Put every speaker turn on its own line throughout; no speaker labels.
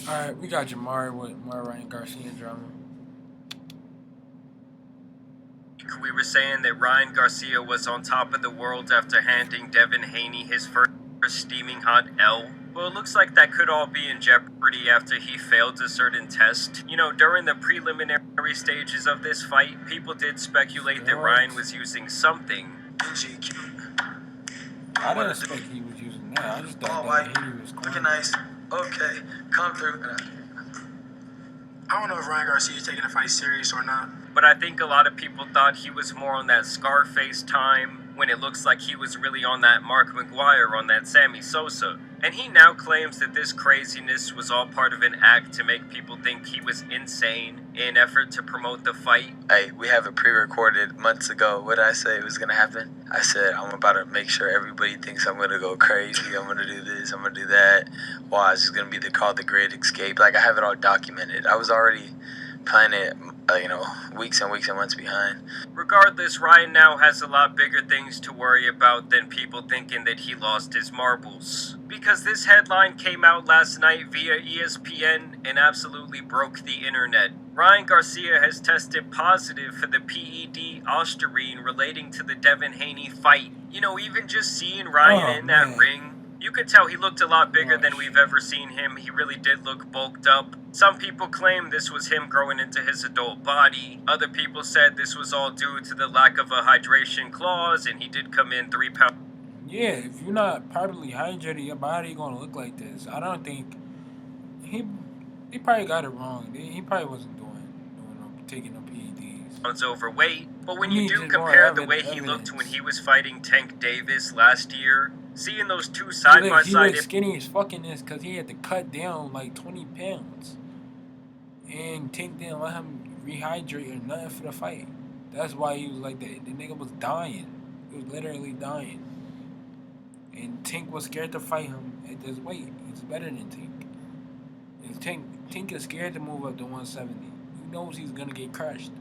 Alright, we got Jamari with more Ryan Garcia drama.
We were saying that Ryan Garcia was on top of the world after handing Devin Haney his first steaming hot L. Well, it looks like that could all be in jeopardy after he failed a certain test. You know, during the preliminary stages of this fight, people did speculate that Ryan was using something.
I didn't expect he was using that. I just thought that Haney was cool.
Looking nice. Okay, come through. I don't know if Ryan Garcia is taking the fight serious or not.
But I think a lot of people thought he was more on that Scarface time, when it looks like he was really on that Mark McGuire, on that Sammy Sosa. And he now claims that this craziness was all part of an act to make people think he was insane in an effort to promote the fight.
Hey, we have it pre-recorded months ago. What did I say was going to happen? I said, I'm about to make sure everybody thinks I'm going to go crazy. I'm going to do this. I'm going to do that. Wow, it's going to be called The Great Escape. Like, I have it all documented. I was already planning it, weeks and weeks and months behind.
Regardless, Ryan now has a lot bigger things to worry about than people thinking that he lost his marbles. Because this headline came out last night via ESPN and absolutely broke the internet. Ryan Garcia has tested positive for the PED Ostarine relating to the Devin Haney fight. You know, even just seeing Ryan in that ring, you could tell he looked a lot bigger than we've ever seen him. He really did look bulked up. Some people claim this was him growing into his adult body. Other people said this was all due to the lack of a hydration clause, and he did come in 3 pounds.
Yeah, if you're not properly hydrated, your body gonna look like this. I don't think he probably got it wrong. He probably wasn't taking no PEDs.
Pounds overweight. But when you do compare the way he looked when he was fighting Tank Davis last year, seeing those two side by side.
He looked skinny as fucking this because he had to cut down like 20 pounds. And Tank didn't let him rehydrate or nothing for the fight. That's why he was like that. The nigga was dying. He was literally dying. And Tank was scared to fight him at this weight. He's better than Tank. And Tank is scared to move up to 170. He knows he's gonna get crushed.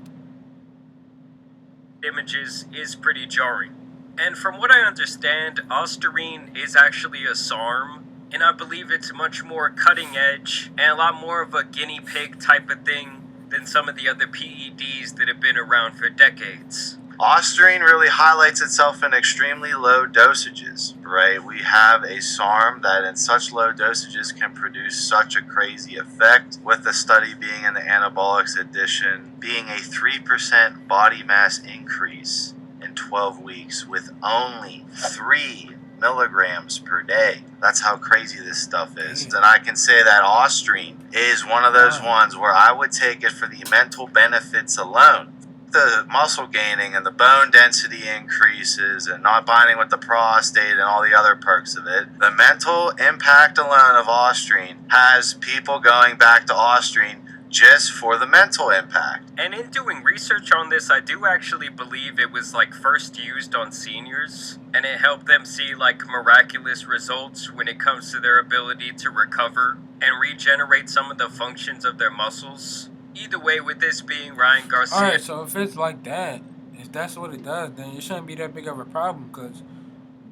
Images is pretty jarring. And from what I understand, Ostarine is actually a SARM, and I believe it's much more cutting edge and a lot more of a guinea pig type of thing than some of the other PEDs that have been around for decades.
Ostarine really highlights itself in extremely low dosages, right? We have a SARM that in such low dosages can produce such a crazy effect, with the study being in the anabolics edition being a 3% body mass increase in 12 weeks with only 3 milligrams per day. That's how crazy this stuff is. And I can say that Ostarine is one of those ones where I would take it for the mental benefits alone. The muscle gaining and the bone density increases and not binding with the prostate and all the other perks of it. The mental impact alone of Ostarine has people going back to Ostarine just for the mental impact.
And in doing research on this, I do actually believe it was like first used on seniors, and it helped them see like miraculous results when it comes to their ability to recover and regenerate some of the functions of their muscles. Either way, with this being Ryan Garcia.
Alright, so if it's like that, if that's what it does, then it shouldn't be that big of a problem, because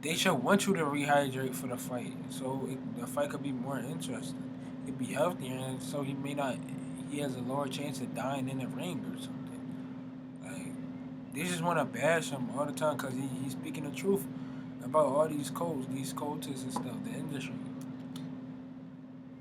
they should want you to rehydrate for the fight, so the fight could be more interesting. It'd be healthier, and so he has a lower chance of dying in the ring or something. Like, they just want to bash him all the time because he's speaking the truth about all these cultists and stuff, the industry.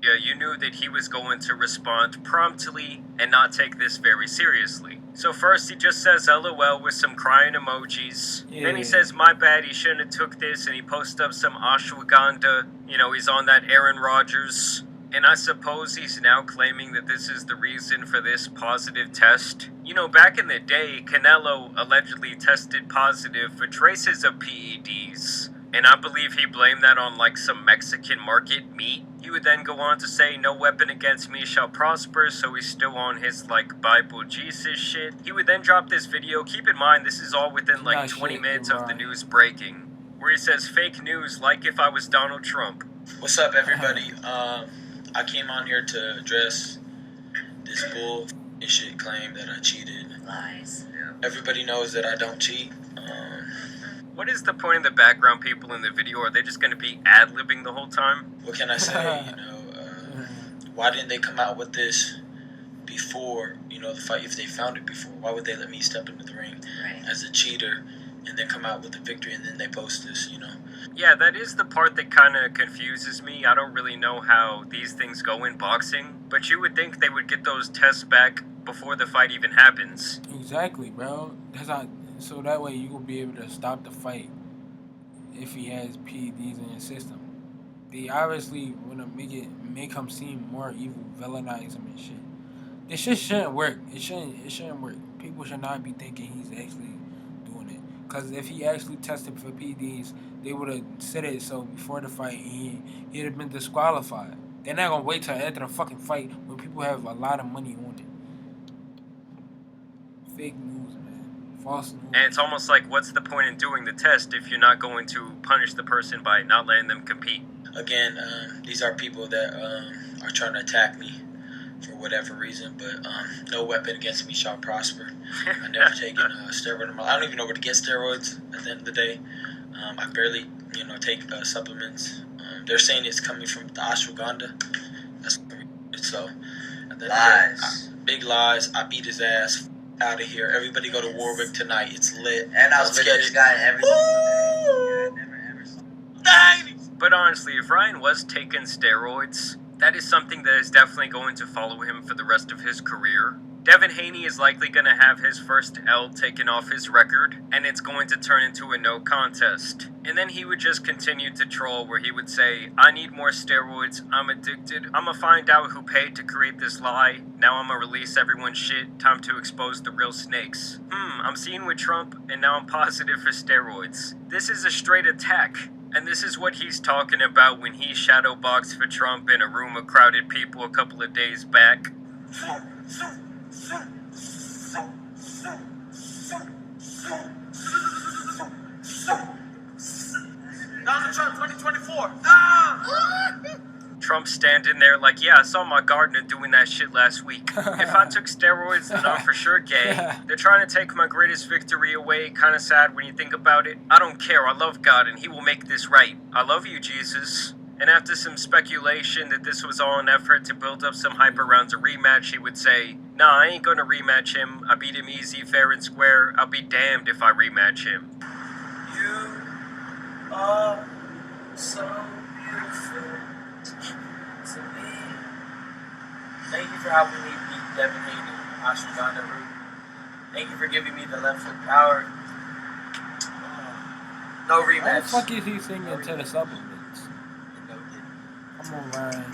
Yeah, you knew that he was going to respond promptly and not take this very seriously. So first he just says LOL with some crying emojis. Yeah. Then he says, my bad, he shouldn't have took this, and he posts up some ashwagandha. You know, he's on that Aaron Rodgers. And I suppose he's now claiming that this is the reason for this positive test. You know, back in the day, Canelo allegedly tested positive for traces of PEDs. And I believe he blamed that on like some Mexican market meat. He would then go on to say, no weapon against me shall prosper, so he's still on his like Bible Jesus shit. He would then drop this video. Keep in mind, this is all within like 20 minutes of the news breaking, where he says fake news like if I was Donald Trump.
What's up, everybody? I came on here to address this bullshit claim that I cheated.
Lies.
Everybody knows that I don't cheat.
What is the point of the background people in the video? Are they just going to be ad-libbing the whole time?
What can I say? why didn't they come out with this before, the fight? If they found it before, why would they let me step into the ring as a cheater and then come out with the victory and then they post this,
Yeah, that is the part that kind of confuses me. I don't really know how these things go in boxing, but you would think they would get those tests back before the fight even happens.
Exactly, bro. That's not so that way you will be able to stop the fight if he has PEDs in his system. They obviously want to make him seem more evil, villainize him and shit. This shit shouldn't work. It shouldn't work. People should not be thinking he's actually doing it. Cause if he actually tested for PEDs, they would have said it so before the fight, and he'd have been disqualified. They're not gonna wait till after the fucking fight when people have a lot of money on it. Fake news, man. False news.
And it's almost like, what's the point in doing the test if you're not going to punish the person by not letting them compete?
Again, these are people that are trying to attack me for whatever reason, but no weapon against me shall prosper. I've never taken a steroid in my life. I don't even know where to get steroids at the end of the day. I barely, take supplements. They're saying it's coming from the ashwagandha. That's so.
Lies.
Big lies. I beat his ass. Out of here. Everybody go to Warwick tonight. It's lit.
And I was with this guy every single day. I never saw.
But honestly, if Ryan was taking steroids, that is something that is definitely going to follow him for the rest of his career. Devin Haney is likely going to have his first L taken off his record, and it's going to turn into a no contest. And then he would just continue to troll where he would say, I need more steroids, I'm addicted, I'm gonna find out who paid to create this lie, now I'm gonna release everyone's shit, time to expose the real snakes. I'm seen with Trump, and now I'm positive for steroids. This is a straight attack. And this is what he's talking about when he shadowboxed for Trump in a room of crowded people a couple of days back.
Donald Trump 2024.
Trump standing there like, yeah, I saw my gardener doing that shit last week. If I took steroids, then I'm for sure gay. They're trying to take my greatest victory away. Kind of sad when you think about it. I don't care. I love God, and he will make this right. I love you, Jesus. And after some speculation that this was all an effort to build up some hype around a rematch, he would say, nah, I ain't gonna rematch him. I beat him easy, fair and square. I'll be damned if I rematch him.
You are so beautiful to me. Thank you for helping me beat Devin Haney, ashwagandha root. Thank you for giving me the left foot power. No rematch.
Why the fuck is he singing to the supplements? Come on, Ryan.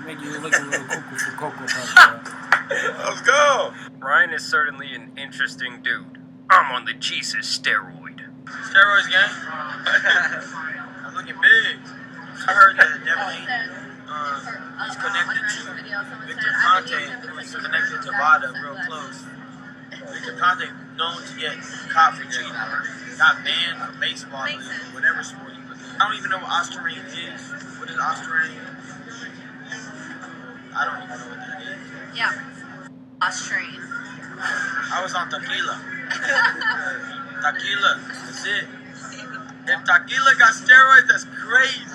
Make you look a little cuckoo for Cocoa Puff,
Let's go.
Ryan is certainly an interesting dude. I'm on the Jesus steroid.
Steroids, gang. I'm looking big. I heard that Devin Haney is connected to Victor Conte, who is connected to Vada real close. Victor Conte, known to get caught for cheating, got banned from baseball, or whatever sport he was in. I don't even know what Ostarine is. What is Ostarine? I don't even know what that is.
Yeah. Australian.
I was on tequila. Tequila, that's it. If tequila got steroids, that's crazy.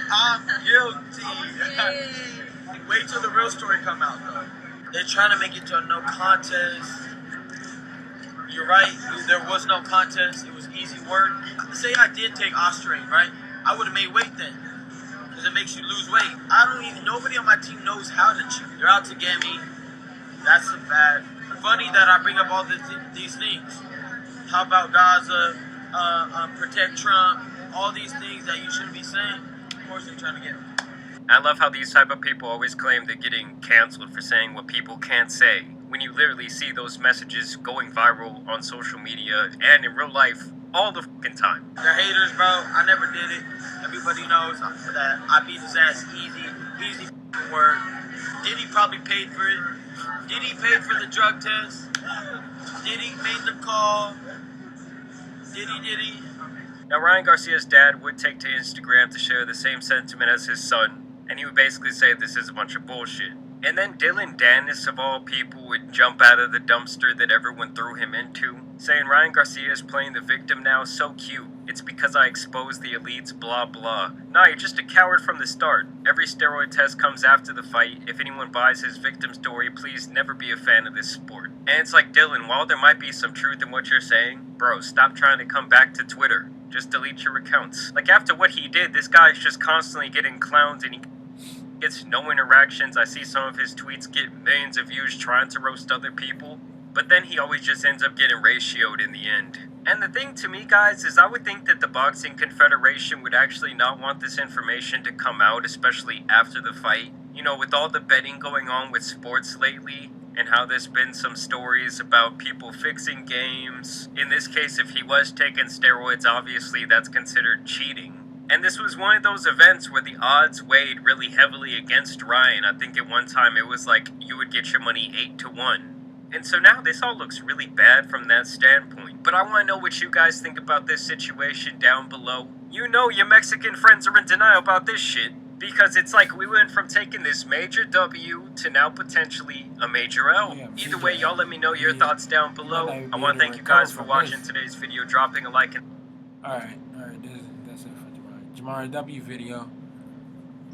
I'm guilty. Wait till the real story come out, though. They're trying to make it to a no contest. You're right. There was no contest. It was easy work. Say I did take Ostarine, right? I would have made weight then, because it makes you lose weight. Nobody on my team knows how to cheat. They're out to get me. That's a bad. Funny that I bring up all these things. How about Gaza, protect Trump, all these things that you shouldn't be saying. Of course they're trying to get me.
I love how these type of people always claim they're getting canceled for saying what people can't say, when you literally see those messages going viral on social media and in real life all the fucking time.
They're haters, bro. I never did it. Everybody knows that I beat his ass easy work. Diddy probably paid for it. Diddy paid for the drug test. Diddy made the call. Diddy.
Now, Ryan Garcia's dad would take to Instagram to share the same sentiment as his son, and he would basically say this is a bunch of bullshit. And then Dylan Dennis, of all people, would jump out of the dumpster that everyone threw him into, saying Ryan Garcia is playing the victim now so cute. It's because I exposed the elites, blah blah. Nah, you're just a coward from the start. Every steroid test comes after the fight. If anyone buys his victim story, please never be a fan of this sport. And it's like, Dylan, while there might be some truth in what you're saying, bro, stop trying to come back to Twitter. Just delete your accounts. Like, after what he did, this guy's just constantly getting clowned and he gets no interactions. I see some of his tweets get millions of views trying to roast other people, but then he always just ends up getting ratioed in the end. And the thing to me, guys, is I would think that the Boxing Confederation would actually not want this information to come out, especially after the fight. You know, with all the betting going on with sports lately, and how there's been some stories about people fixing games. In this case, if he was taking steroids, obviously that's considered cheating. And this was one of those events where the odds weighed really heavily against Ryan. I think at one time it was like you would get your money 8-1. And so now this all looks really bad from that standpoint. But I want to know what you guys think about this situation down below. You know your Mexican friends are in denial about this shit. Because it's like we went from taking this major W to now potentially a major L.
Yeah,
Either way, y'all let me know your thoughts down below. I want to thank you guys for watching today's video, dropping a like and...
Alright, that's it for Jamari W video.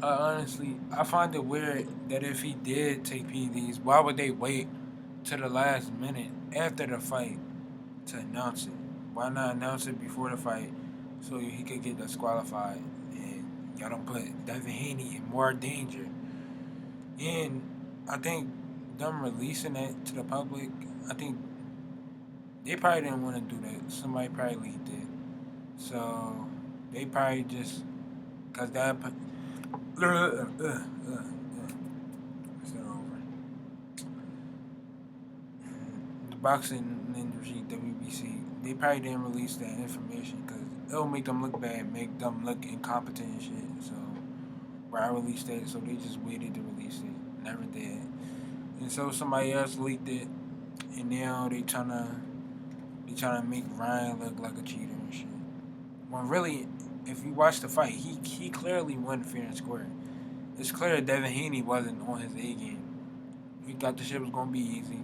Honestly, I find it weird that if he did take PEDs, why would they wait to the last minute after the fight to announce it? Why not announce it before the fight so he could get disqualified? Y'all don't put Devin Haney in more danger. And I think them releasing it to the public, I think they probably didn't want to do that. Somebody probably leaked it. So they probably just, because that... Start over. The boxing industry, WBC, they probably didn't release that information because it'll make them look bad, make them look incompetent and shit. So, where I released it, so they just waited to release it, never did. And so somebody else leaked it, and now they tryna make Ryan look like a cheater and shit. When really, if you watch the fight, he clearly won fair and square. It's clear Devin Haney wasn't on his A game. He thought the shit was gonna be easy.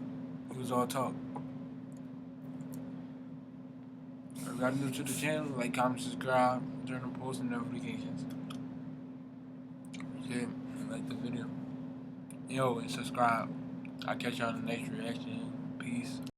It was all talk. If you are new to the channel, like, comment, subscribe, turn on post notifications. Yeah, like the video. Yo, and subscribe. I'll catch you on the next reaction. Peace.